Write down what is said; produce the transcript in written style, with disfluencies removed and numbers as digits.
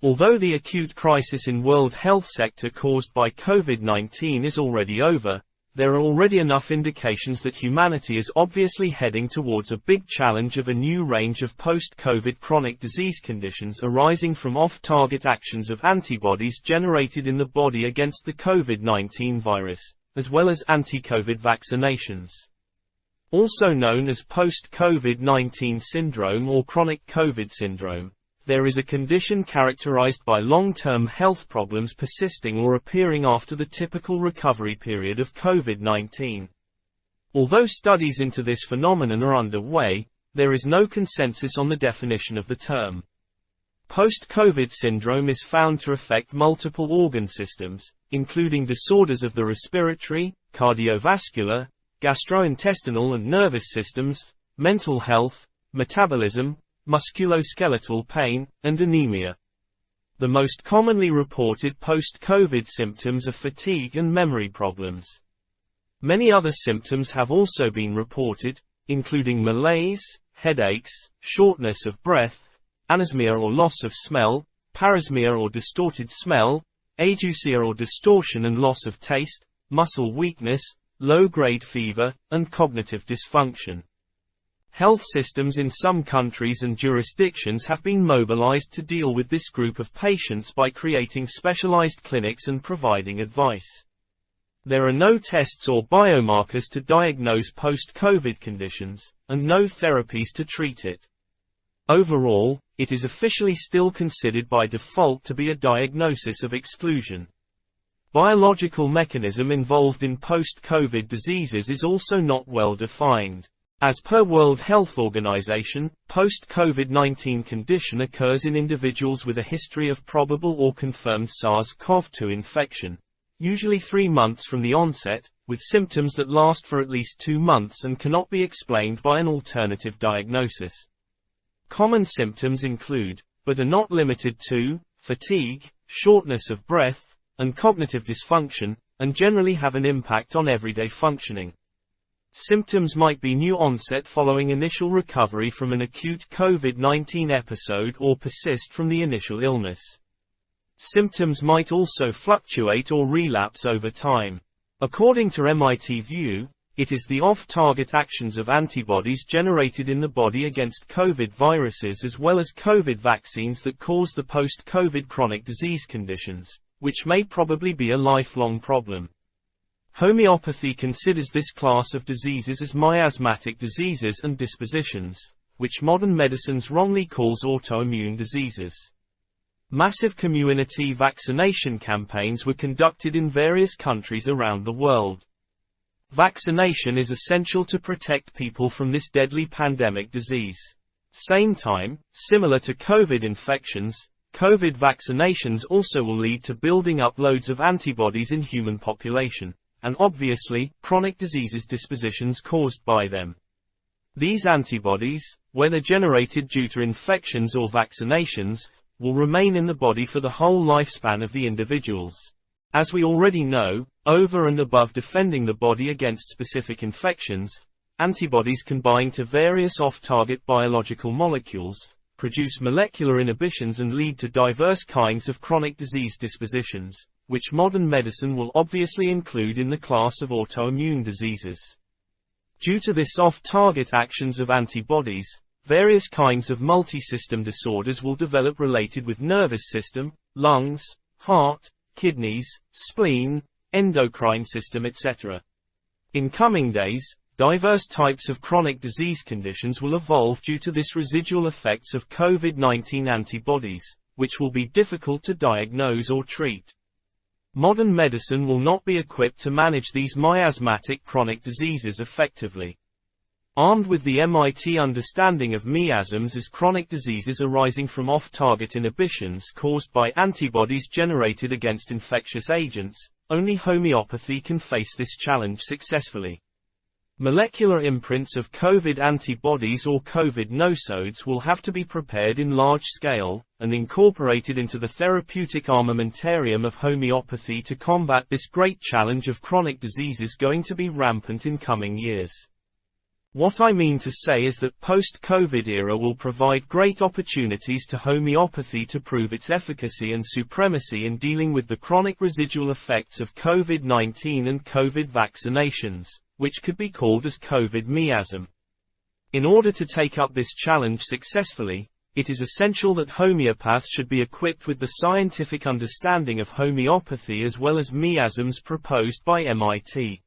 Although the acute crisis in world health sector caused by COVID-19 is already over, there are already enough indications that humanity is obviously heading towards a big challenge of a new range of post-COVID chronic disease conditions arising from off-target actions of antibodies generated in the body against the COVID-19 virus, as well as anti-COVID vaccinations. Also known as post-COVID-19 syndrome or chronic COVID syndrome, there is a condition characterized by long-term health problems persisting or appearing after the typical recovery period of COVID-19. Although studies into this phenomenon are underway, there is no consensus on the definition of the term. Post-COVID syndrome is found to affect multiple organ systems, including disorders of the respiratory, cardiovascular, gastrointestinal and nervous systems, mental health, metabolism, musculoskeletal pain, and anemia. The most commonly reported post-COVID symptoms are fatigue and memory problems. Many other symptoms have also been reported, including malaise, headaches, shortness of breath, anosmia or loss of smell, parosmia or distorted smell, ageusia or distortion and loss of taste, muscle weakness, low-grade fever, and cognitive dysfunction. Health systems in some countries and jurisdictions have been mobilized to deal with this group of patients by creating specialized clinics and providing advice. There are no tests or biomarkers to diagnose post-COVID conditions, and no therapies to treat it. Overall, it is officially still considered by default to be a diagnosis of exclusion. Biological mechanism involved in post-COVID diseases is also not well defined. As per World Health Organization, post-COVID-19 condition occurs in individuals with a history of probable or confirmed SARS-CoV-2 infection, usually 3 months from the onset, with symptoms that last for at least 2 months and cannot be explained by an alternative diagnosis. Common symptoms include, but are not limited to, fatigue, shortness of breath, and cognitive dysfunction, and generally have an impact on everyday functioning. Symptoms might be new onset following initial recovery from an acute COVID-19 episode or persist from the initial illness. Symptoms might also fluctuate or relapse over time. According to MIT View, it is the off-target actions of antibodies generated in the body against COVID viruses as well as COVID vaccines that cause the post-COVID chronic disease conditions, which may probably be a lifelong problem. Homeopathy considers this class of diseases as miasmatic diseases and dispositions, which modern medicine wrongly calls autoimmune diseases. Massive community vaccination campaigns were conducted in various countries around the world. Vaccination is essential to protect people from this deadly pandemic disease. Same time, similar to COVID infections, COVID vaccinations also will lead to building up loads of antibodies in human population, and obviously, chronic diseases dispositions caused by them. These antibodies, whether generated due to infections or vaccinations, will remain in the body for the whole lifespan of the individuals. As we already know, over and above defending the body against specific infections, antibodies can bind to various off-target biological molecules, produce molecular inhibitions and lead to diverse kinds of chronic disease dispositions, which modern medicine will obviously include in the class of autoimmune diseases. Due to this off-target actions of antibodies, various kinds of multi-system disorders will develop related with nervous system, lungs, heart, kidneys, spleen, endocrine system etc. In coming days, diverse types of chronic disease conditions will evolve due to this residual effects of COVID-19 antibodies, which will be difficult to diagnose or treat. Modern medicine will not be equipped to manage these miasmatic chronic diseases effectively. Armed with the MIT understanding of miasms as chronic diseases arising from off-target inhibitions caused by antibodies generated against infectious agents, only homeopathy can face this challenge successfully. Molecular imprints of COVID antibodies or COVID nosodes will have to be prepared in large scale, and incorporated into the therapeutic armamentarium of homeopathy to combat this great challenge of chronic diseases going to be rampant in coming years. What I mean to say is that post-COVID era will provide great opportunities to homeopathy to prove its efficacy and supremacy in dealing with the chronic residual effects of COVID-19 and COVID vaccinations, which could be called as COVID miasm. In order to take up this challenge successfully, it is essential that homeopaths should be equipped with the scientific understanding of homeopathy as well as miasms proposed by MIT.